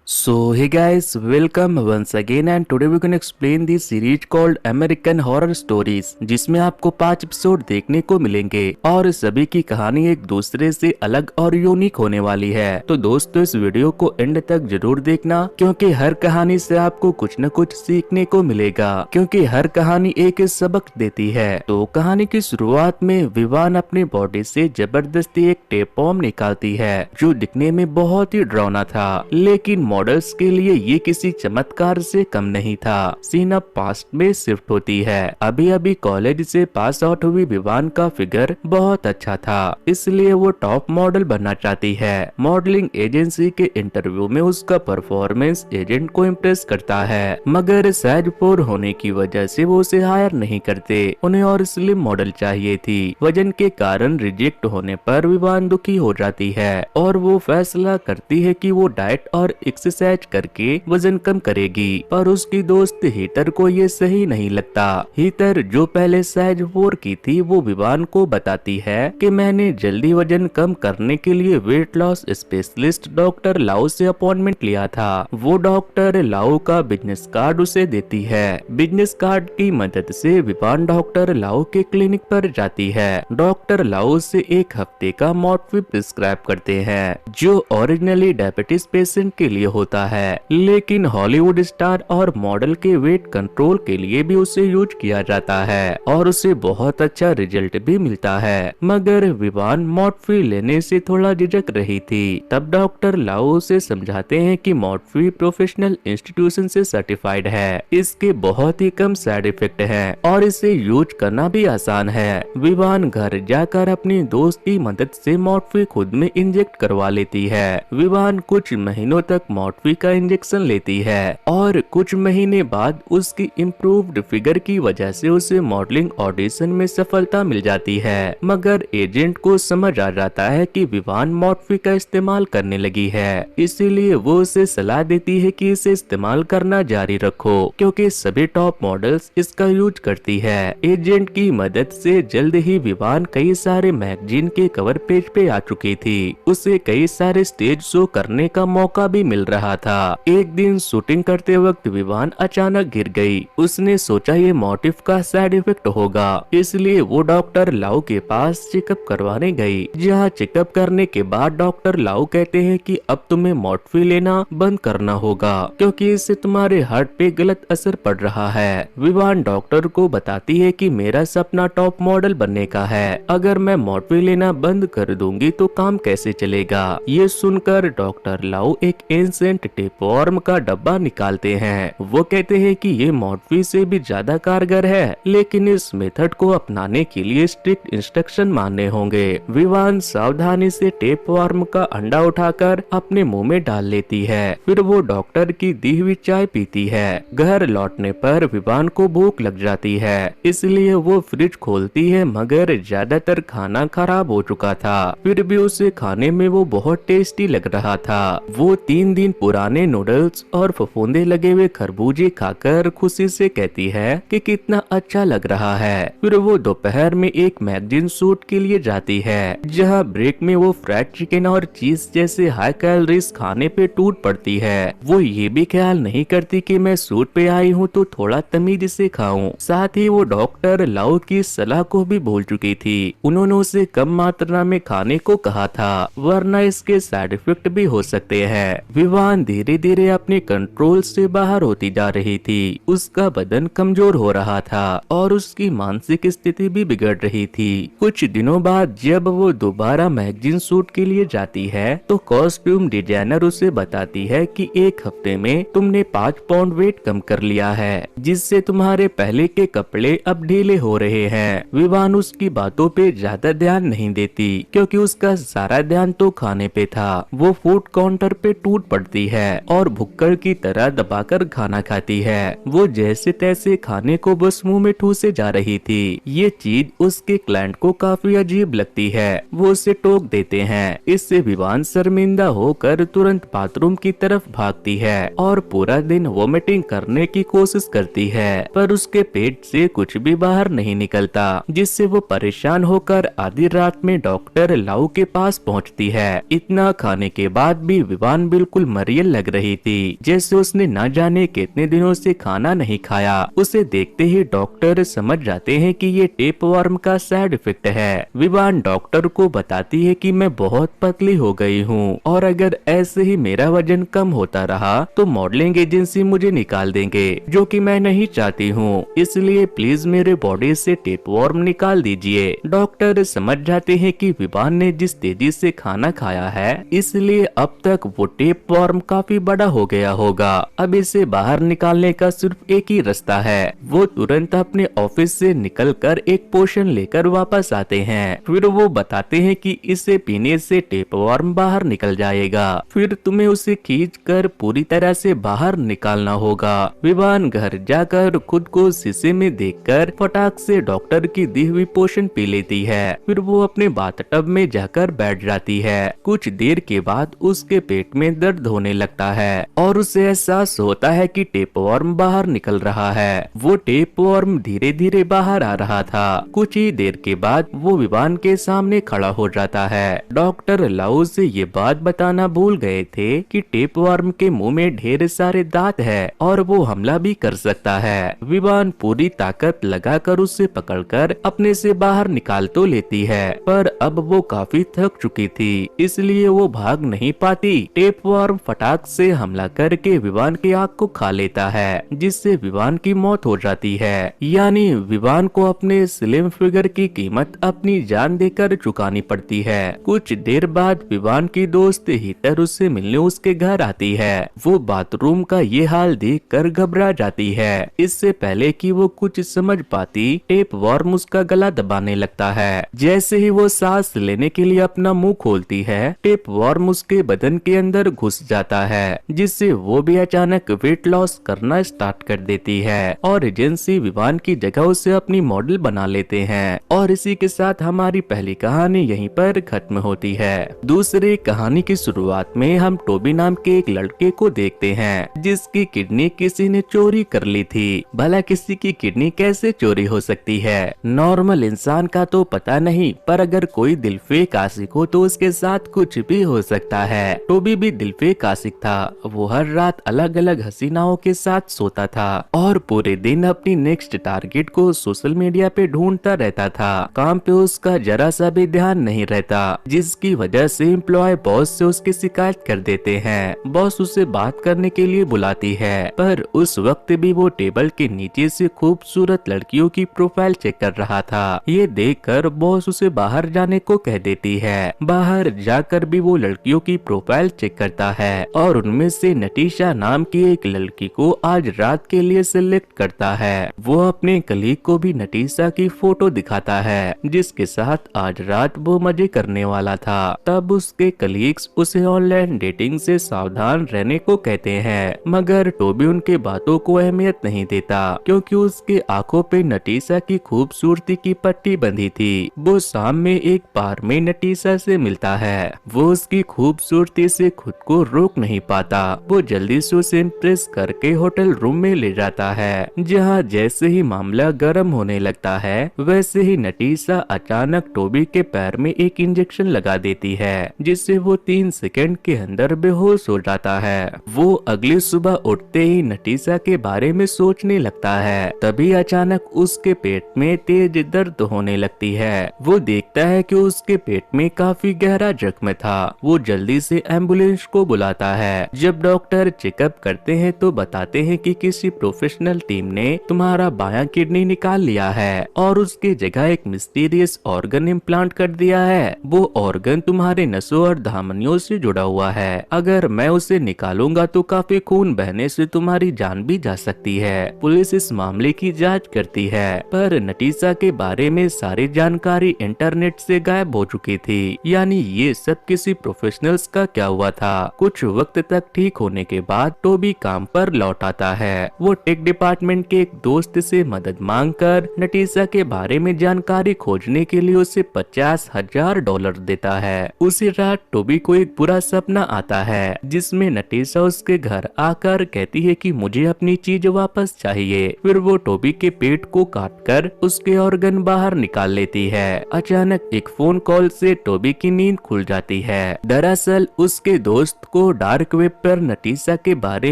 So hey guys, welcome once again and today we're gonna explain the series called American Horror Stories, जिसमें आपको 5 episode देखने को मिलेंगे और सभी की कहानी एक दूसरे से अलग और यूनिक होने वाली है। तो दोस्तों इस वीडियो को एंड तक जरूर देखना क्योंकि हर कहानी से आपको कुछ न कुछ सीखने को मिलेगा, क्योंकि हर कहानी एक सबक देती है। तो कहानी की शुरुआत में विवान अपनी बॉडी से जबरदस्ती एक टेप बॉम्ब निकालती है जो दिखने में बहुत ही डरावना था, लेकिन मॉडल्स के लिए ये किसी चमत्कार से कम नहीं था। सीन अब पास्ट में शिफ्ट होती है। अभी अभी कॉलेज से पास आउट हुई विवान का फिगर बहुत अच्छा था, इसलिए वो टॉप मॉडल बनना चाहती है। मॉडलिंग एजेंसी के इंटरव्यू में उसका परफॉर्मेंस एजेंट को इम्प्रेस करता है, मगर साइज 4 होने की वजह से वो उसे हायर नहीं करते। उन्हें और स्लिम मॉडल चाहिए थी। वजन के कारण रिजेक्ट होने पर विवान दुखी हो जाती है और वो फैसला करती है कि वो डाइट और एक्सरसाइज करके वजन कम करेगी, पर उसकी दोस्त हीटर को ये सही नहीं लगता। हीटर जो पहले साइज 4 की थी वो विवान को बताती है कि मैंने जल्दी वजन कम करने के लिए वेट लॉस स्पेशलिस्ट डॉक्टर लाओ से अपॉइंटमेंट लिया था। वो डॉक्टर लाओ का बिजनेस कार्ड उसे देती है। बिजनेस कार्ड की मदद से विवान डॉक्टर लाओ के क्लिनिक पर जाती है। डॉक्टर लाओ से 1 हफ्ते का मॉर्फिन प्रिस्क्राइब करते हैं जो ओरिजिनली डायबिटीज पेशेंट के लिए होता है, लेकिन हॉलीवुड स्टार और मॉडल के वेट कंट्रोल के लिए भी उसे यूज किया जाता है और उसे बहुत अच्छा रिजल्ट भी मिलता है। मगर विवान मॉर्फी लेने से थोड़ा झिझक रही थी। तब डॉक्टर लाओ उसे समझाते हैं कि मॉर्फी प्रोफेशनल इंस्टीट्यूशन से सर्टिफाइड है, इसके बहुत ही कम साइड इफेक्ट हैं और इसे यूज करना भी आसान है। विवान घर जाकर अपनी दोस्त की मदद से मॉर्फी खुद में इंजेक्ट करवा लेती है। विवान कुछ महीनों तक मॉर्फी का इंजेक्शन लेती है और कुछ महीने बाद उसकी इम्प्रूव्ड फिगर की वजह से उसे मॉडलिंग ऑडिशन में सफलता मिल जाती है। मगर एजेंट को समझ आ जाता है कि विवान मॉर्फी का इस्तेमाल करने लगी है, इसीलिए वो उसे सलाह देती है कि इसे इस्तेमाल करना जारी रखो क्योंकि सभी टॉप मॉडल्स इसका यूज करती है। एजेंट की मदद से जल्द ही विवान कई सारे मैगजीन के कवर पेज पे आ चुकी थी। उसे कई सारे स्टेज शो करने का मौका भी मिल रहा था। एक दिन शूटिंग करते वक्त विवान अचानक गिर गई। उसने सोचा ये मोटिव का साइड इफेक्ट होगा, इसलिए वो डॉक्टर लाओ के पास चेकअप करवाने गई। जहाँ चेकअप करने के बाद डॉक्टर लाओ कहते हैं कि अब तुम्हें मॉर्फी लेना बंद करना होगा क्योंकि इससे तुम्हारे हार्ट पे गलत असर पड़ रहा है। विवान डॉक्टर को बताती है कि मेरा सपना टॉप मॉडल बनने का है, अगर मैं मॉर्फी लेना बंद कर दूंगी तो काम कैसे चलेगा। ये सुनकर डॉक्टर लाओ एक एंशिएंट टेपवर्म का डब्बा निकालते हैं। वो कहते हैं कि ये मॉर्फी से भी ज्यादा कारगर है, लेकिन इस मेथड को अपनाने के लिए स्ट्रिक्ट इंस्ट्रक्शन मानने होंगे। विवान सावधानी से टेपवर्म का अंडा उठाकर अपने मुंह में डाल लेती है, फिर वो डॉक्टर की दी हुई चाय पीती है। घर लौटने पर विवान को भूख लग जाती है, इसलिए वो फ्रिज खोलती है, मगर ज्यादातर खाना खराब हो चुका था। फिर भी उसे खाने में वो बहुत टेस्टी लग रहा था। वो 3 दिन पुराने नूडल्स और फफूंदे लगे हुए खरबूजे खाकर खुशी से कहती है कि कितना अच्छा लग रहा है। फिर वो दोपहर में एक मैगजीन शूट के लिए जाती है, जहां ब्रेक में वो फ्राइड चिकन और चीज जैसे हाई कैलोरीज खाने पे टूट पड़ती है। वो ये भी ख्याल नहीं करती कि मैं शूट पे आई हूँ तो थोड़ा तमीज से खाऊं। साथ ही वो डॉक्टर लाओ की सलाह को भी भूल चुकी थी। उन्होंने उसे कम मात्रा में खाने को कहा था, वरना इसके साइड इफेक्ट भी हो सकते हैं। विवान धीरे धीरे अपने कंट्रोल से बाहर होती जा रही थी। उसका बदन कमजोर हो रहा था और उसकी मानसिक स्थिति भी बिगड़ रही थी। कुछ दिनों बाद जब वो दोबारा मैगजीन शूट के लिए जाती है तो कॉस्ट्यूम डिजाइनर उसे बताती है कि 1 हफ्ते में तुमने 5 पाउंड वेट कम कर लिया है, जिससे तुम्हारे पहले के कपड़े अब ढीले हो रहे हैं। विवान उसकी बातों पे ज्यादा ध्यान नहीं देती क्योंकि उसका सारा ध्यान तो खाने पे था। वो फूड काउंटर पे टूट पड़ती है और भुक्कड़ की तरह दबाकर खाना खाती है। वो जैसे तैसे खाने को बस मुंह में ठूसे जा रही थी। ये चीज उसके क्लाइंट को काफी अजीब लगती है। वो उसे टोक देते हैं। इससे विवान शर्मिंदा होकर तुरंत बाथरूम की तरफ भागती है और पूरा दिन वोमिटिंग करने की कोशिश करती है, पर उसके पेट से कुछ भी बाहर नहीं निकलता, जिससे वो परेशान होकर आधी रात में डॉक्टर लाओ के पास पहुंचती है। इतना खाने के बाद भी विवान बिल्कुल मरियल लग रही थी, जैसे उसने न जाने कितने दिनों से खाना नहीं खाया। उसे देखते ही डॉक्टर समझ जाते हैं कि ये टेपवर्म का साइड इफेक्ट है। विवान डॉक्टर को बताती है कि मैं बहुत पतली हो गई हूँ और अगर ऐसे ही मेरा वजन कम होता रहा तो मॉडलिंग एजेंसी मुझे निकाल देंगे, जो कि मैं नहीं चाहती हूँ। इसलिए प्लीज मेरे बॉडी से टेपवर्म निकाल दीजिए। डॉक्टर समझ जाते हैं कि विवान ने जिस तेजी से खाना खाया है, इसलिए अब तक वो टेपवर्म काफी बड़ा हो गया होगा। अब इसे बाहर निकालने का सिर्फ एक ही रास्ता है। वो तुरंत अपने ऑफिस से निकलकर एक पोशन लेकर वापस आते हैं। फिर वो बताते हैं कि इसे पीने से टेपवर्म बाहर निकल जाएगा। फिर तुम्हें उसे खींचकर पूरी तरह से बाहर निकालना होगा। विवान घर जाकर खुद को शीशे में देखकर फटाक से डॉक्टर की दी हुई पोशन पी लेती है। फिर वो अपने बाथटब में जाकर बैठ जाती है। कुछ देर के बाद उसके पेट में दर्द होने लगता है और उसे एहसास होता है कि टेपवर्म बाहर निकल रहा है। वो टेपवर्म धीरे धीरे बाहर आ रहा था। कुछ ही देर के बाद वो विवान के सामने खड़ा हो जाता है। डॉक्टर लाउ से ये बात बताना भूल गए थे कि टेपवर्म के मुंह में ढेर सारे दांत है और वो हमला भी कर सकता है। विवान पूरी ताकत लगाकर उसे पकड़कर अपने से बाहर निकाल तो लेती है, पर अब वो काफी थक चुकी थी, इसलिए वो भाग नहीं पाती। टेपवर्म फटाक से हमला करके विवान की आंख को खा लेता है, जिससे विवान की मौत हो जाती है। यानी विवान को अपने स्लिम फिगर की कीमत अपनी जान देकर चुकानी पड़ती है। कुछ देर बाद विवान की दोस्त हीटर उससे मिलने उसके घर आती है। वो बाथरूम का ये हाल देखकर घबरा जाती है। इससे पहले कि वो कुछ समझ पाती, टेपवर्म उसका गला दबाने लगता है। जैसे ही वो सांस लेने के लिए अपना मुंह खोलती है, टेपवर्म उसके बदन के अंदर घुस जाता है, जिससे वो भी अचानक वेट लॉस करना स्टार्ट कर देती है और एजेंसी विवान की जगह उसे अपनी मॉडल बना लेते हैं। और इसी के साथ हमारी पहली कहानी यहीं पर खत्म होती है। दूसरी कहानी की शुरुआत में हम टोबी नाम के एक लड़के को देखते हैं, जिसकी किडनी किसी ने चोरी कर ली थी। भला किसी की किडनी कैसे चोरी हो सकती है? नॉर्मल इंसान का तो पता नहीं, पर अगर कोई दिलफेक आशिक हो तो उसके साथ कुछ भी हो सकता है। टोबी भी दिलफेक आशिक था। वो हर रात अलग अलग हसीनाओं के साथ सोता था और पूरे दिन अपनी नेक्स्ट टारगेट को सोशल मीडिया पे ढूंढता रहता था। काम पे उसका जरा सा भी ध्यान नहीं रहता, जिसकी वजह से एम्प्लॉय बॉस से उसकी शिकायत कर देते हैं। बॉस उसे बात करने के लिए बुलाती है, पर उस वक्त भी वो टेबल के नीचे से खूबसूरत लड़कियों की प्रोफाइल चेक कर रहा था। ये देखकर बॉस उसे बाहर जाने को कह देती है। बाहर जाकर भी वो लड़कियों की प्रोफाइल चेक करता है और उनमें से नटीशा नाम की एक लड़की को आज रात के लिए सिलेक्ट करता है। वो अपने कलीग को भी नटीशा की फोटो दिखाता है, जिसके साथ आज रात वो मजे करने वाला था। तब उसके कलीग्स उसे ऑनलाइन डेटिंग से सावधान रहने को कहते हैं, मगर टोबी उनके बातों को अहमियत नहीं देता, क्योंकि उसके आंखों पे नटीशा की खूबसूरती की पट्टी बंधी थी। वो शाम में एक बार में नटीशा से मिलता है। वो उसकी खूबसूरती से खुद को रोक नहीं पाता। वो जल्दी से उसे इम्प्रेस करके होटल रूम में ले जाता है, जहाँ जैसे ही मामला गर्म होने लगता है, वैसे ही नटीशा अचानक टोबी के पैर में एक इंजेक्शन लगा देती है, जिससे वो 3 सेकंड के अंदर बेहोश हो जाता है। वो अगली सुबह उठते ही नटीशा के बारे में सोचने लगता है। तभी अचानक उसके पेट में तेज दर्द होने लगती है। वो देखता है कि उसके पेट में काफी गहरा जख्म था। वो जल्दी से एम्बुलेंस को बुलाता है। जब डॉक्टर चेकअप करते हैं तो बताते हैं कि किसी प्रोफेशनल टीम ने तुम्हारा बायां किडनी निकाल लिया है और उसके जगह एक मिस्टीरियस ऑर्गन इम्प्लांट कर दिया है। वो ऑर्गन तुम्हारे नसों और धमनियों से जुड़ा हुआ है। अगर मैं उसे निकालूंगा तो काफी खून बहने से तुम्हारी जान भी जा सकती है। पुलिस इस मामले की जांच करती है, पर नटीशा के बारे में सारी जानकारी इंटरनेट से गायब हो चुकी थी। यानी ये सब किसी प्रोफेशनल्स का क्या हुआ था। कुछ वक्त तक ठीक होने के बाद टोबी काम पर लौट आता है। वो टेक डिपार्टमेंट के एक दोस्त से मदद मांगकर नटीशा के बारे में जानकारी खोजने के लिए उसे $50,000 देता है। उसी रात टोबी को एक बुरा सपना आता है, जिसमें नटीशा उसके घर आकर कहती है कि मुझे अपनी चीज वापस चाहिए। फिर वो टोबी के पेट को काटकर उसके ऑर्गन बाहर निकाल लेती है। अचानक एक फोन कॉल से टोबी की नींद खुल जाती है। दरअसल उसके दोस्त को को डार्क वेब पर नटीशा के बारे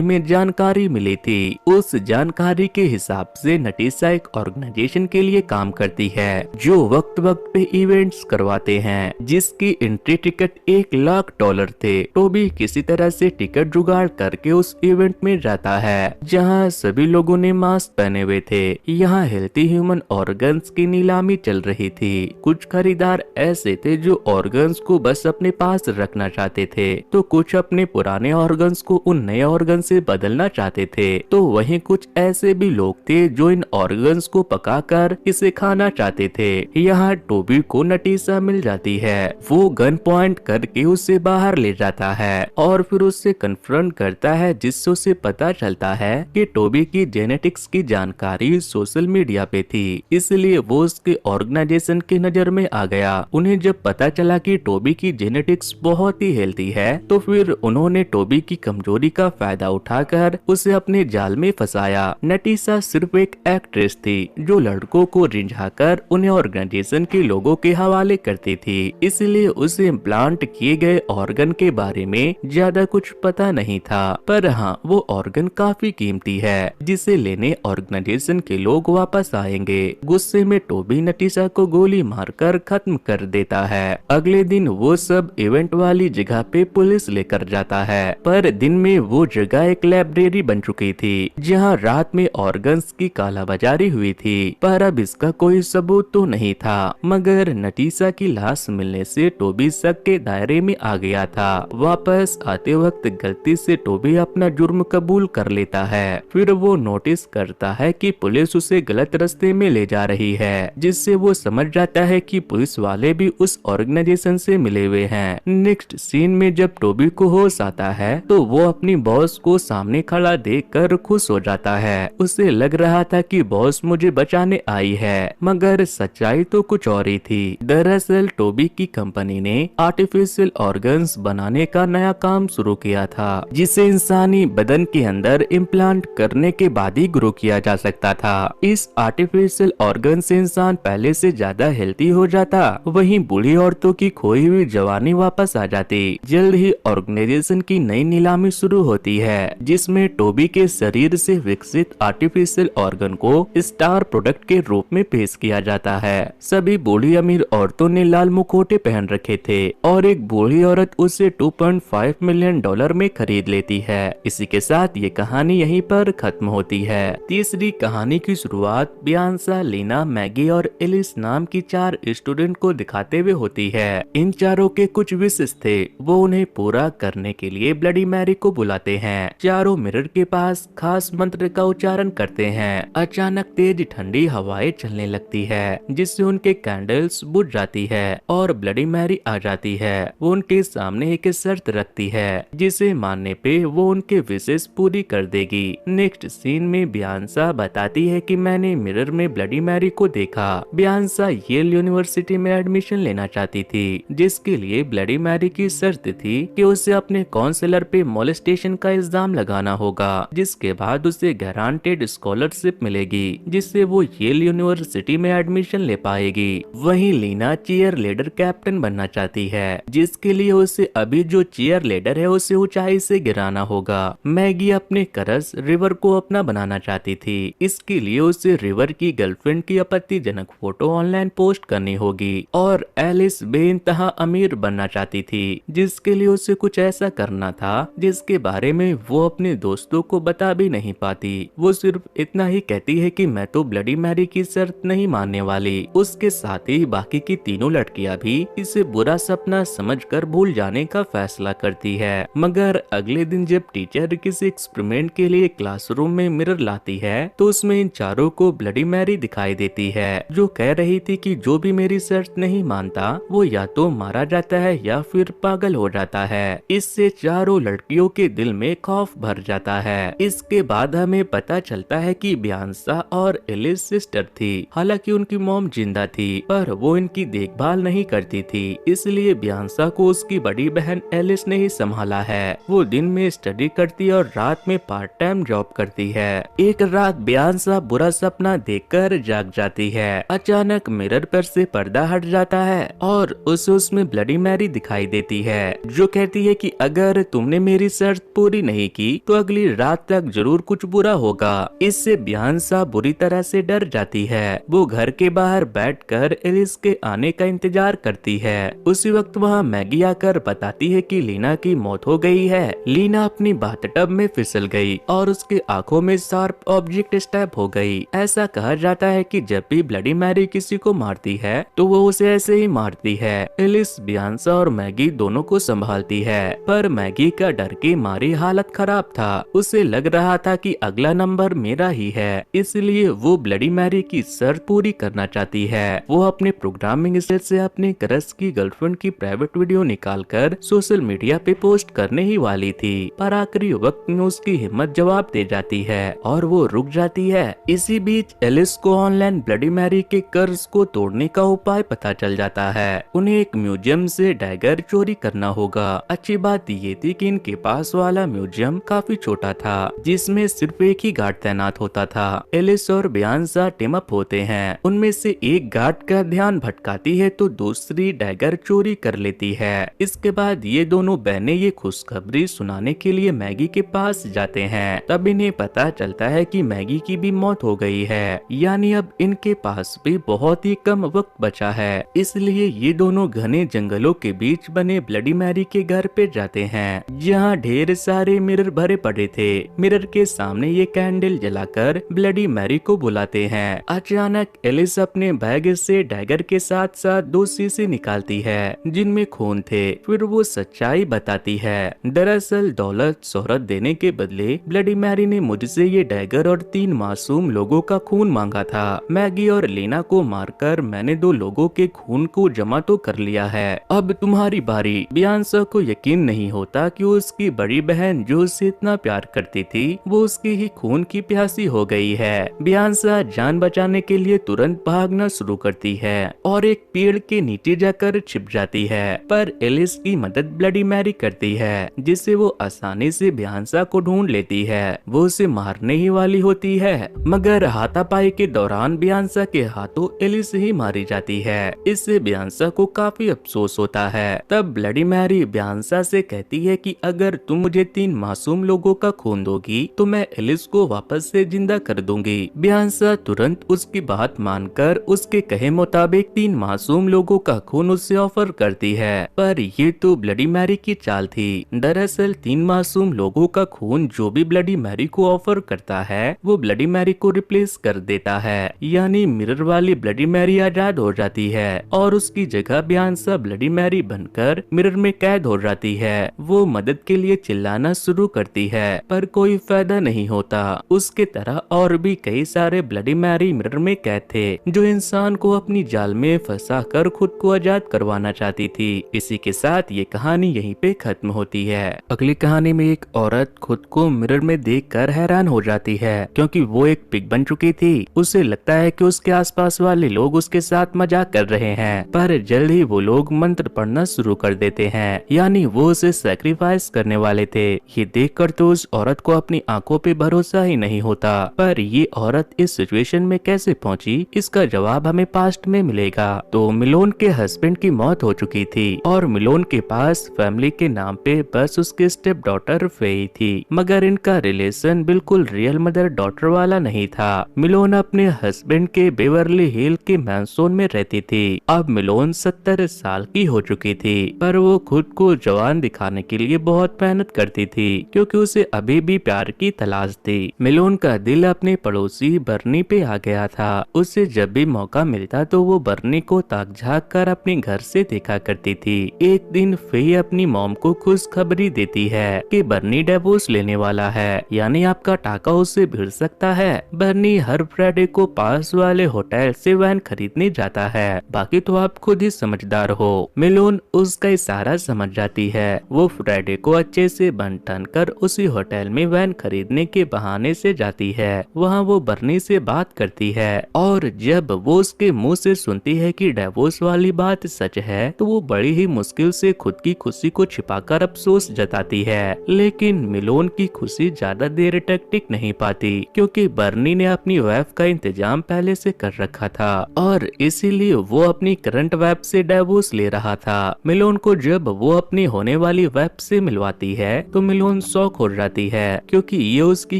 में जानकारी मिली थी। उस जानकारी के हिसाब से नटीशा एक ऑर्गेनाइजेशन के लिए काम करती है जो वक्त वक्त पे इवेंट्स करवाते हैं, जिसकी एंट्री टिकट $1,00,000 थे। टोबी किसी तरह से टिकट जुगाड़ करके उस इवेंट में जाता है जहां सभी लोगों ने मास्क पहने हुए थे। यहाँ हेल्थी ह्यूमन ऑर्गन्स की नीलामी चल रही थी। कुछ खरीदार ऐसे थे जो ऑर्गन्स को बस अपने पास रखना चाहते थे, तो कुछ अपने पुराने ऑर्गन्स को उन नए ऑर्गन से बदलना चाहते थे, तो वहीं कुछ ऐसे भी लोग थे जो इन ऑर्गन्स को पकाकर इसे खाना चाहते थे। यहाँ टोबी को नटीशा मिल जाती है। वो गन पॉइंट करके उसे बाहर ले जाता है और फिर उससे कन्फ्रंट करता है, जिससे उसे पता चलता है कि टोबी की जेनेटिक्स की जानकारी सोशल मीडिया पे थी, इसलिए वो उसके ऑर्गेनाइजेशन की नजर में आ गया। उन्हें जब पता चला कि टोबी की जेनेटिक्स बहुत ही हेल्थी है, तो फिर उन्होंने टोबी की कमजोरी का फायदा उठाकर उसे अपने जाल में फंसाया। नटीशा सिर्फ एक एक्ट्रेस थी जो लड़कों को रिझाकर उन्हें ऑर्गेनाइजेशन के लोगों के हवाले करती थी, इसलिए उसे इम्प्लांट किए गए ऑर्गन के बारे में ज्यादा कुछ पता नहीं था। पर हाँ, वो ऑर्गन काफी कीमती है जिसे लेने ऑर्गेनाइजेशन के लोग वापस आएंगे। गुस्से में टोबी नटीशा को गोली मारकर खत्म कर देता है। अगले दिन वो सब इवेंट वाली जगह पे पुलिस लेकर जाता है, पर दिन में वो जगह एक लाइब्रेरी बन चुकी थी जहाँ रात में ऑर्गन्स की कालाबाजारी हुई थी। पर अब इसका कोई सबूत तो नहीं था, मगर नटीशा की लाश मिलने से टोबी शक के दायरे में आ गया था। वापस आते वक्त गलती से टोबी अपना जुर्म कबूल कर लेता है। फिर वो नोटिस करता है कि पुलिस उसे गलत रास्ते में ले जा रही है, जिससे वो समझ जाता है कि पुलिस वाले भी उस ऑर्गेनाइजेशन से मिले हुए हैं। नेक्स्ट सीन में जब टोबी को होश आता है तो वो अपनी बॉस को सामने खड़ा देखकर खुश हो जाता है। उसे लग रहा था कि बॉस मुझे बचाने आई है, मगर सच्चाई तो कुछ और ही थी। दरअसल टोबी की कंपनी ने आर्टिफिशियल ऑर्गन्स बनाने का नया काम शुरू किया था, जिसे इंसानी बदन के अंदर इम्प्लांट करने के बाद ही ग्रो किया जा सकता था। इस आर्टिफिशियल ऑर्गन से इंसान पहले से ज्यादा हेल्थी हो जाता, वहीं बूढ़ी औरतों की खोई हुई जवानी वापस आ जाती। जल्द ही ऑर्गेनाइजेशन की नई नीलामी शुरू होती है, जिसमें टोबी के शरीर से विकसित आर्टिफिशियल ऑर्गन को स्टार प्रोडक्ट के रूप में पेश किया जाता है। सभी बूढ़ी अमीर औरतों ने लाल मुखौटे पहन रखे थे और एक बूढ़ी औरत उसे $2.5 मिलियन में खरीद लेती है। इसी के साथ ये कहानी यहीं पर खत्म होती है। तीसरी कहानी की शुरुआत बियांसा, लीना, मैगी और एलिस नाम की 4 स्टूडेंट को दिखाते हुए होती है। इन चारों के कुछ विशेष थे, वो उन्हें पूरा करने के लिए ब्लडी मैरी को बुलाते हैं। चारों मिरर के पास खास मंत्र का उच्चारण करते हैं। अचानक तेज ठंडी हवाएं चलने लगती है, जिससे उनके कैंडल्स बुझ जाती है और ब्लडी मैरी आ जाती है। वो उनके सामने एक शर्त रखती है, जिसे मानने पे वो उनके विशेष पूरी कर देगी। नेक्स्ट सीन में बियांसा बताती है कि मैंने मिरर में ब्लडी मैरी को देखा। बियांसा येल यूनिवर्सिटी में एडमिशन लेना चाहती थी, जिसके लिए ब्लडी मैरी की शर्त थी कि उसे अपने काउंसलर पे मोलेस्टेशन का इल्जाम लगाना होगा, जिसके बाद उसे गारंटेड स्कॉलरशिप मिलेगी, जिससे वो येल यूनिवर्सिटी में एडमिशन ले पाएगी। वहीं लीना चीयर लीडर कैप्टन बनना चाहती है, जिसके लिए उसे अभी जो चीयर लीडर है उसे ऊंचाई से गिराना होगा। मैगी अपने करस रिवर को अपना बनाना चाहती थी, इसके लिए उसे रिवर की गर्लफ्रेंड की आपत्तिजनक फोटो ऑनलाइन पोस्ट करनी होगी। और एलिस बेइंतहा अमीर बनना चाहती थी, जिसके लिए उसे कुछ ऐसा करना था जिसके बारे में वो अपने दोस्तों को बता भी नहीं पाती। वो सिर्फ इतना ही कहती है कि मैं तो ब्लडी मैरी की शर्त नहीं मानने वाली। उसके साथ ही बाकी की तीनों लड़कियां भी इसे बुरा सपना समझकर भूल जाने का फैसला करती है। मगर अगले दिन जब टीचर किसी एक्सपेरिमेंट के लिए क्लासरूम में मिरर लाती है, तो उसमें इन चारों को ब्लडी मैरी दिखाई देती है, जो कह रही थी कि जो भी मेरी शर्त नहीं मानता वो या तो मारा जाता है या फिर पागल हो जाता है। इससे चारों लड़कियों के दिल में खौफ भर जाता है। इसके बाद हमें पता चलता है कि बियांसा और एलिस सिस्टर थी। हालांकि उनकी मॉम जिंदा थी, पर वो इनकी देखभाल नहीं करती थी, इसलिए बियांसा को उसकी बड़ी बहन एलिस ने ही संभाला है। वो दिन में स्टडी करती और रात में पार्ट टाइम जॉब करती है। एक रात बियांसा बुरा सपना देखकर जाग जाती है। अचानक मिरर पर से पर्दा हट जाता है और उसे उसमें ब्लडी मैरी दिखाई देती है, जो कहती है कि अगर तुमने मेरी शर्त पूरी नहीं की तो अगली रात तक जरूर कुछ बुरा होगा। इससे बियांसा बुरी तरह से डर जाती है। वो घर के बाहर बैठकर एलिस के आने का इंतजार करती है। उसी वक्त वहाँ मैगी आकर बताती है कि लीना की मौत हो गई है। लीना अपनी बाथटब में फिसल गई और उसके आंखों में शार्प ऑब्जेक्ट स्टैप हो गई। ऐसा कहा जाता है कि जब भी ब्लडी मैरी किसी को मारती है तो वो उसे ऐसे ही मारती है। एलिस, बियांसा और मैगी दोनों को संभालती है, पर मैगी का डर के मारी हालत खराब था। उसे लग रहा था कि अगला नंबर मेरा ही है, इसलिए वो ब्लडी मैरी की शर्त पूरी करना चाहती है। वो अपने प्रोग्रामिंग स्किल से अपने क्रश की गर्लफ्रेंड की प्राइवेट वीडियो निकालकर सोशल मीडिया पे पोस्ट करने ही वाली थी, पर आखिरी वक्त में उसकी हिम्मत जवाब दे जाती है और वो रुक जाती है। इसी बीच एलिस को ऑनलाइन ब्लडी मैरी के कर्ज को तोड़ने का उपाय पता चल जाता है। उन्हें एक म्यूजियम से डैगर चोरी करना होगा। अच्छी बात ये थी कि इनके पास वाला म्यूजियम काफी छोटा था, जिसमें सिर्फ एक ही गार्ड तैनात होता था। एलिस और बियांसा टीम अप होते हैं। उनमें से एक गार्ड का ध्यान भटकाती है तो दूसरी डैगर चोरी कर लेती है। इसके बाद ये दोनों बहनें ये खुशखबरी सुनाने के लिए मैगी के पास जाते हैं। तब इन्हें पता चलता है कि मैगी की भी मौत हो गई है, यानी अब इनके पास भी बहुत ही कम वक्त बचा है। इसलिए ये दोनों घने जंगलों के बीच बने ब्लडी मैरी के घर पे जाते हैं, जहाँ ढेर सारे मिरर भरे पड़े थे। मिरर के सामने ये कैंडल जलाकर ब्लडी मैरी को बुलाते हैं। अचानक एलिस अपने बैग से डैगर के साथ साथ 2 शीशे निकालती है जिनमें खून थे। फिर वो सच्चाई बताती है। दरअसल दौलत शोहरत देने के बदले ब्लडी मैरी ने मुझसे ये डैगर और 3 मासूम लोगों का खून मांगा था। मैगी और लीना को मारकर मैंने 2 लोगों के खून को जमा तो कर लिया है, अब तुम्हारी बारी। बियांसा को यकीन नहीं होता कि उसकी बड़ी बहन जो उससे इतना प्यार करती थी वो उसकी ही खून की प्यासी हो गई है। बियांसा जान बचाने के लिए तुरंत भागना शुरू करती है और एक पेड़ के नीचे जाकर छिप जाती है, पर एलिस की मदद ब्लडी मैरी करती है, जिससे वो आसानी से बियांसा को ढूंढ लेती है। वो उसे मारने ही वाली होती है, मगर हाथापाई के दौरान बियांसा के हाथों एलिस ही मारी जाती है। इससे बियांसा को काफी अफसोस होता है। तब ब्लडी मैरी बियांसा से कहती है कि अगर तुम मुझे 3 मासूम लोगों का खून दोगी तो मैं एलिस को वापस से जिंदा कर दूंगी। बियांसा तुरंत उसकी बात मानकर उसके कहे मुताबिक 3 मासूम लोगों का खून उससे ऑफर करती है, पर ये तो ब्लडी मैरी की चाल थी। दरअसल 3 मासूम लोगों का खून जो भी ब्लडी मैरी को ऑफर करता है वो ब्लडी मैरी को रिप्लेस कर देता है, यानी मिरर वाली ब्लडी मैरी आजाद हो जाती है और उसकी जगह बियांसा ब्लडी मैरी बनकर मिरर में कैद हो जाती है। वो मदद के लिए चिल्लाना शुरू करती है, पर कोई फायदा नहीं होता। उसके तरह और भी कई सारे ब्लडी मैरी मिरर में कैद थे जो इंसान को अपनी जाल में फंसा कर खुद को आजाद करवाना चाहती थी। इसी के साथ ये कहानी यहीं पे खत्म होती है। अगली कहानी में एक औरत खुद को मिरर में देखकर हैरान हो जाती है, क्योंकि वो एक पिग बन चुकी थी। उसे लगता है कि उसके आसपास वाले लोग उसके साथ मजाक कर रहे हैं, पर जल्द ही वो लोग मंत्र पढ़ना शुरू कर देते हैं, यानी वो उसे सैक्रिफाइस करने वाले थे। ये देखकर तो उस औरत को अपनी आंखों पे भरोसा ही नहीं होता, पर ये औरत इस सिचुएशन में कैसे पहुंची इसका जवाब हमें पास्ट में मिलेगा। तो मिलोन के हस्बैंड की मौत हो चुकी थी और मिलोन के पास फैमिली के नाम पे बस उसके स्टेप डॉटर फेई थी, मगर इनका रिलेशन बिल्कुल रियल मदर डॉटर वाला नहीं था। मिलोन अपने हस्बैंड के बेवर्ली हिल के मैंसोन में रहती थी। अब मिलोन 70 साल की हो चुकी थी, पर वो खुद को जवान दिखाने के लिए बहुत मेहनत करती थी, क्योंकि उसे अभी भी प्यार की तलाश थी। मिलोन का दिल अपने पड़ोसी बर्नी पे आ गया था। उसे जब भी मौका मिलता तो वो बर्नी को ताक झाँक कर अपने घर से देखा करती थी। एक दिन फेई अपनी मॉम को खुशखबरी देती है कि बर्नी डिवोर्स लेने वाला है, यानी आपका टाका उससे भिड़ सकता है। बर्नी हर फ्राइडे को पास वाले होटल से वैन खरीदने जाता है, बाकी तो आप खुद ही समझदार हो। मिलोन उसका इशारा समझ जाती है। वो फ्राइडे को अच्छे से बन ठन कर उसी होटल में वैन खरीदने के बहाने से जाती है। वहाँ वो बर्नी से बात करती है और जब वो उसके मुंह से सुनती है कि डिवोर्स वाली बात सच है तो वो बड़ी ही मुश्किल से खुद की खुशी को छिपाकर अफसोस जताती है। लेकिन मिलोन की खुशी ज्यादा देर तक टिक नहीं पाती, क्योंकि बर्नी ने अपनी वाइफ का इंतजाम पहले से कर रखा था और इसीलिए वो अपनी करंट वाइफ से डिवोर्स ले रहा था। मिलोन को जब वो अपनी होने वाली वेब से मिलवाती है तो मिलोन शॉक हो जाती है, क्योंकि ये उसकी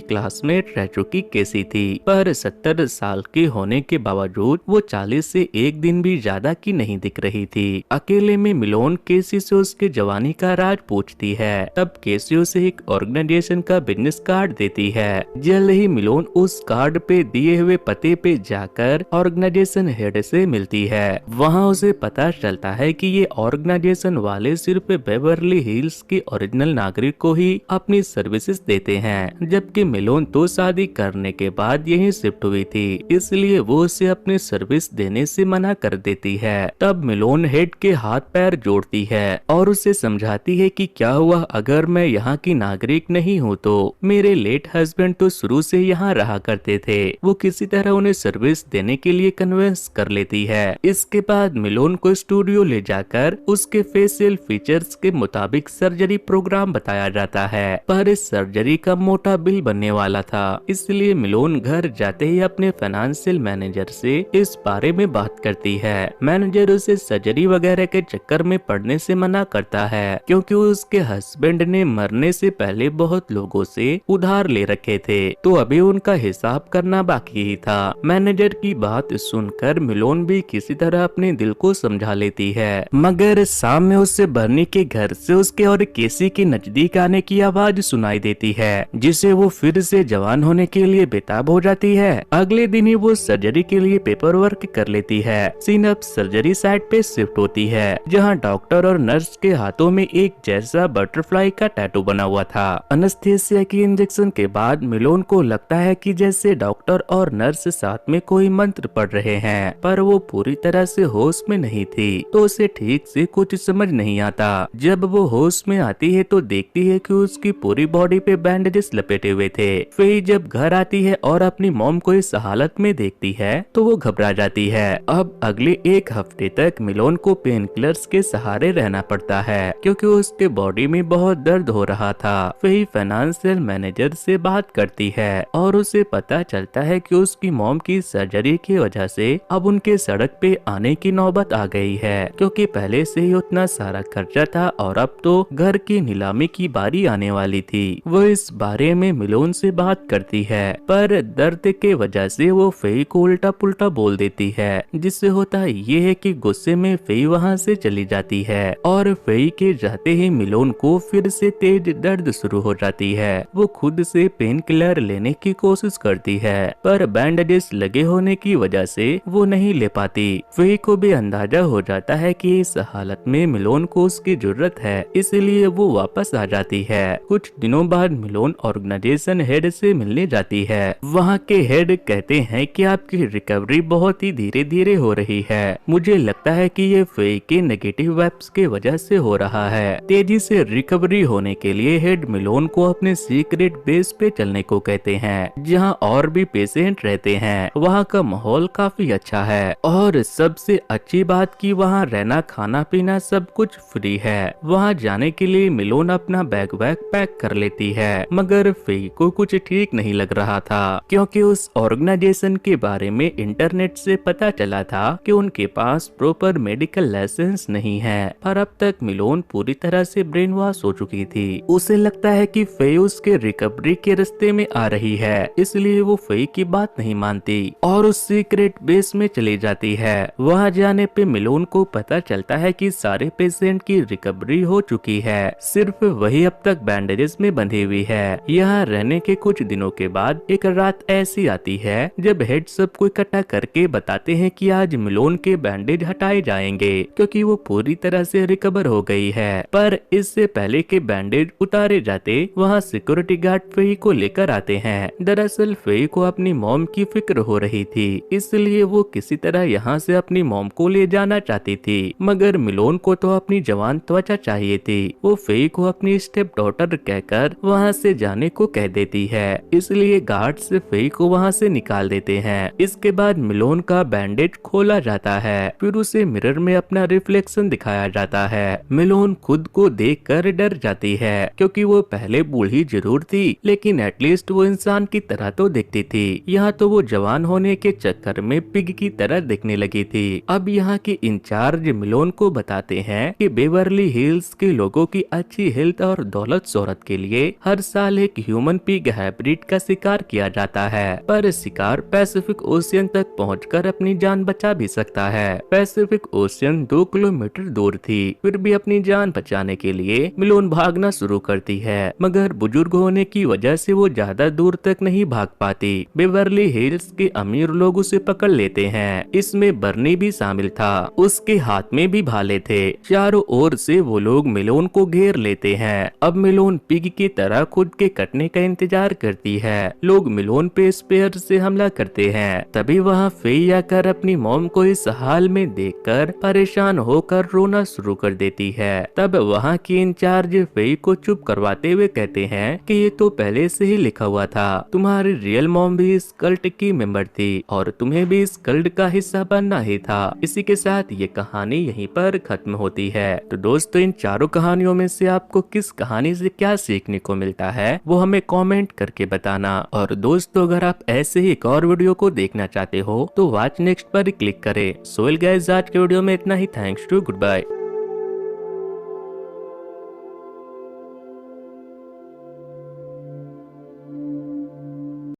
क्लासमेट रह चुकी केसी थी। पर 70 साल के होने के बावजूद वो 40 से एक दिन भी ज्यादा की नहीं दिख रही थी। अकेले में मिलोन केसी से उसके जवानी का राज पूछती है। तब केसी उसे एक ऑर्गेनाइजेशन का बिजनेस कार्ड देती है। जल्द ही मिलोन उस कार्ड पे दिए हुए पते पे जाकर ऑर्गेनाइजेशन हेड से मिलती है। वहाँ उसे पता चलता है कि ये ऑर्गेनाइजेशन वाले सिर्फ बेवर्ली हिल्स के ओरिजिनल नागरिक को ही अपनी सर्विसेज देते हैं, जबकि मिलोन तो शादी करने के बाद यहीं शिफ्ट हुई थी, इसलिए वो उसे अपनी सर्विस देने से मना कर देती है। तब मिलोन हेड के हाथ पैर जोड़ती है और उसे समझाती है कि क्या हुआ अगर मैं यहाँ की नागरिक नहीं हूँ तो मेरे लेट हस्बैंड तो शुरू से यहाँ रहा करते थे। वो किसी तरह उन्हें सर्विस देने के लिए कन्विंस कर लेती है। इसके बाद मिलोन को स्टूडियो ले जाकर उसके फेशियल फीचर्स के मुताबिक सर्जरी प्रोग्राम बताया जाता है, पर इस सर्जरी का मोटा बिल बनने वाला था, इसलिए मिलोन घर जाते ही अपने फाइनेंशियल मैनेजर से इस बारे में बात करती है। मैनेजर उसे सर्जरी वगैरह के चक्कर में पड़ने से मना करता है, क्योंकि उसके हस्बैंड ने मरने से पहले बहुत लोगों से उधार ले रखे थे, तो अभी उनका हिसाब करना बाकी ही था। मैनेजर की बात सुनकर मिलोन भी किसी तरह अपने दिल को समझा लेती है, मगर शाम में उससे बर्नी के घर से उसके और केसी के नजदीक आने की आवाज सुनाई देती है, जिसे वो फिर से जवान होने के लिए बेताब हो जाती है। अगले दिन ही वो सर्जरी के लिए पेपर वर्क कर लेती है। सीन अब सर्जरी साइट पे शिफ्ट होती है, जहाँ डॉक्टर और नर्स के हाथों में एक जैसा बटरफ्लाई का टैटू बना हुआ था। एनेस्थीसिया की इंजेक्शन के बाद मिलोन को लगता है कि जैसे डॉक्टर और नर्स साथ में कोई मंत्र पढ़ रहे हैं, पर वो पूरी तरह से होश में नहीं थी, तो उसे ठीक से कुछ समझ नहीं आता। जब वो होश में आती है तो देखती है कि उसकी पूरी बॉडी पे बैंडेजेस लपेटे हुए थे। फिर जब घर आती है और अपनी मॉम को इस हालत में देखती है तो वो घबरा जाती है। अब अगले एक हफ्ते तक मिलोन को पेन किलर्स के सहारे रहना पड़ता है, क्योंकि उसके बॉडी में बहुत दर्द हो रहा था। फिर फाइनेंशियल मैनेजर से बात करती है और उसे पता चलता है कि उसकी मॉम की सर्जरी की वजह से अब उनके सड़क पे आने की नौबत आ गई है, क्योंकि पहले से ही उतना सारा खर्चा था और अब तो घर की नीलामी की बारी आने वाली थी। वो इस बारे में मिलोन से बात करती है, पर दर्द के वजह से वो फेई को उल्टा पुल्टा बोल देती है, जिससे होता ये है कि गुस्से में फेई वहाँ से चली जाती है और फेई के जाते ही मिलोन को फिर से तेज दर्द शुरू हो जाती है। वो खुद से पेन किलर लेने की कोशिश करती है, पर बैंडेजेस लगे होने की वजह से वो नहीं ले पाती। फेई को भी अंदाजा हो जाता है कि इस हालत में मिलोन को उसकी जरूरत है, इसलिए वो वापस आ जाती है। कुछ दिनों बाद मिलोन ऑर्गेनाइजेशन हेड से मिलने जाती है। वहाँ के हेड कहते हैं कि आपकी रिकवरी बहुत ही धीरे धीरे हो रही है। मुझे लगता है कि ये फेई के नेगेटिव वाइब्स के वजह से हो रहा है। तेजी से रिकवरी होने के लिए हेड मिलोन को अपने सीक्रेट बेस पे चलने को कहते हैं, जहाँ और भी पेशेंट रहते हैं। वहाँ का माहौल काफी अच्छा है और सबसे अच्छी बात कि वहाँ रहना खाना पीना सब कुछ फ्री है। वहाँ जाने के लिए मिलोन अपना बैग पैक कर लेती है, मगर फेई को कुछ ठीक नहीं लग रहा था, क्योंकि उस ऑर्गेनाइजेशन के बारे में इंटरनेट से पता चला था कि उनके पास प्रॉपर मेडिकल लाइसेंस नहीं है। पर अब तक मिलोन पूरी तरह से ब्रेन वॉश हो चुकी थी। उसे लगता है कि फेई उसके रिकवरी के रास्ते में आ रही है, इसलिए वो फेई की बात नहीं मानती और उस सीक्रेट बेस में चली जाती है। वहाँ जाने पे मिलोन को पता चलता है कि सारे पेशेंट की रिकवरी हो चुकी है, सिर्फ वही अब तक बैंडेजेस में बंधी हुई है। यहाँ रहने के कुछ दिनों के बाद एक रात ऐसी आती है जब हेड सबको इकट्ठा करके बताते हैं कि आज मिलोन के बैंडेज हटाए जाएंगे, क्योंकि वो पूरी तरह से रिकवर हो गई है। पर इससे पहले के बैंडेज उतारे जाते वहाँ सिक्योरिटी गार्ड फेई को लेकर आते हैं। दरअसल फेई को अपनी मॉम की फिक्र हो रही थी, इसलिए वो किसी तरह यहाँ से अपनी मॉम को ले जाना चाहती थी, मगर मिलोन को तो अपनी जवान त्वचा चाहिए थी। वो फेई को अपनी स्टेप डॉटर कहकर वहाँ से जाने को कह देती है, इसलिए गार्ड्स फेई को वहाँ से निकाल देते हैं। इसके बाद मिलोन का बैंडेज खोला जाता है, फिर उसे मिरर में अपना रिफ्लेक्शन दिखाया जाता है। मिलोन खुद को देखकर डर जाती है, क्योंकि वो पहले बूढ़ी जरूर थी, लेकिन एटलीस्ट वो इंसान की तरह तो दिखती थी। यहाँ तो वो जवान होने के चक्कर में पिग की तरह दिखने लगी थी। अब यहाँ के इंचार्ज मिलोन को बताते हैं कि बेवर्ली हिल्स उसके लोगों की अच्छी हेल्थ और दौलत शोहरत के लिए हर साल एक ह्यूमन पिग हाइब्रिड का शिकार किया जाता है। पर शिकार पैसिफिक ओशियन तक पहुंचकर अपनी जान बचा भी सकता है। पैसिफिक ओशियन 2 किलोमीटर दूर थी, फिर भी अपनी जान बचाने के लिए मिलोन भागना शुरू करती है, मगर बुजुर्ग होने की वजह से वो ज्यादा दूर तक नहीं भाग पाती। बेवर्ली हिल्स के अमीर लोग उसे पकड़ लेते हैं। इसमें बर्नी भी शामिल था, उसके हाथ में भी भाले थे। चारों ओर से वो लोग मिलोन को घेर लेते हैं। अब मिलोन पिग की तरह खुद के कटने का इंतजार करती है। लोग मिलोन पे स्पेयर से हमला करते हैं। तभी वहाँ फेई आकर अपनी मॉम को इस हाल में देखकर परेशान होकर रोना शुरू कर देती है। तब वहाँ की इंचार्ज फेई को चुप करवाते हुए कहते हैं कि ये तो पहले से ही लिखा हुआ था, तुम्हारी रियल मॉम भी इस कल्ट की मेंबर थी और तुम्हें भी इस कल्ट का हिस्सा बनना ही था। इसी के साथ ये कहानी यहीं पर खत्म होती है। तो दोस्तों, इन चारों कहानियों में से आपको किस कहानी से क्या सीखने को मिलता है वो हमें कमेंट करके बताना। और दोस्तों, अगर आप ऐसे ही एक और वीडियो को देखना चाहते हो तो वॉच नेक्स्ट पर क्लिक करें। सो गाइस, आज के वीडियो में इतना ही। Thanks to, good bye.